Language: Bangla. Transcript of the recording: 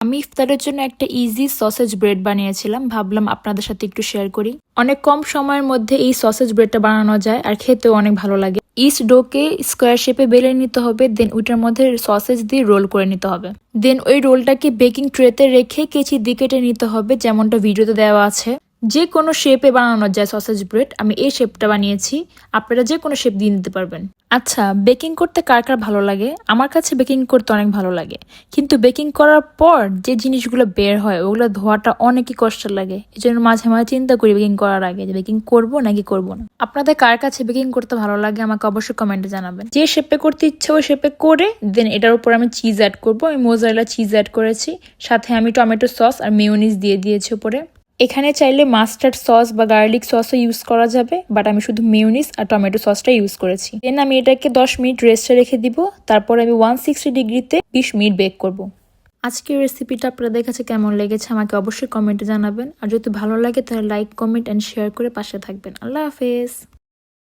আমি ইফতারের জন্য একটা ইজি সসেজ ব্রেড বানিয়েছিলাম, ভাবলাম আপনাদের সাথে একটু শেয়ার করি। অনেক কম সময়ের মধ্যে এই সসেজ ব্রেডটা বানানো যায় আর খেতেও অনেক ভালো লাগে। ইস্ট ডোকে স্কোয়ার শেপে বেলে নিতে হবে, দেন ওইটার মধ্যে সসেজ দিয়ে রোল করে নিতে হবে। দেন ওই রোলটাকে বেকিং ট্রেতে রেখে কেচি দিয়ে কেটে নিতে হবে, যেমনটা ভিডিওতে দেওয়া আছে। যে কোনো শেপে বানানো যায় সসেজ ব্রেড, আমি এই শেপটা বানিয়েছি, আপনারা যে কোনো শেপ দিয়ে নিতে পারবেন। আচ্ছা, বেকিং করতে কার কার ভালো লাগে? আমার কাছে বেকিং করতে অনেক ভালো লাগে, কিন্তু বেকিং করার পর যে জিনিসগুলো বের হয় ওগুলো ধোয়াটা অনেকই কষ্ট লাগে। এই জন্য মাঝে মাঝে চিন্তা করি বেকিং করার আগে যে বেকিং করবো নাকি করবো না। আপনাদের কার কাছে বেকিং করতে ভালো লাগে আমাকে অবশ্যই কমেন্টে জানাবেন। যে শেপে করতে ইচ্ছে ওই শেপে করে দেন এটার উপর আমি চিজ অ্যাড করবো। আমি মোজারেলা চিজ অ্যাড করেছি, সাথে আমি টমেটো সস আর মেয়োনিজ দিয়ে দিয়েছি উপরে। এখানে চাইলে মাস্টার্ড সস বা গার্লিক সসও ইউজ করা যাবে, বাট আমি শুধু মেয়োনিজ আর টমেটো সসটা ইউজ করেছি। দেন আমি এটাকে 10 মিনিট রেস্টে রেখে দিব, তারপর আমি 160 ডিগ্রিতে 20 মিনিট বেক করব। আজকের রেসিপিটা আপনাদের কাছে কেমন লেগেছে আমাকে অবশ্যই কমেন্টে জানাবেন, আর যদি ভালো লাগে তাহলে লাইক, কমেন্ট অ্যান্ড শেয়ার করে পাশে থাকবেন। আল্লাহ হাফেজ।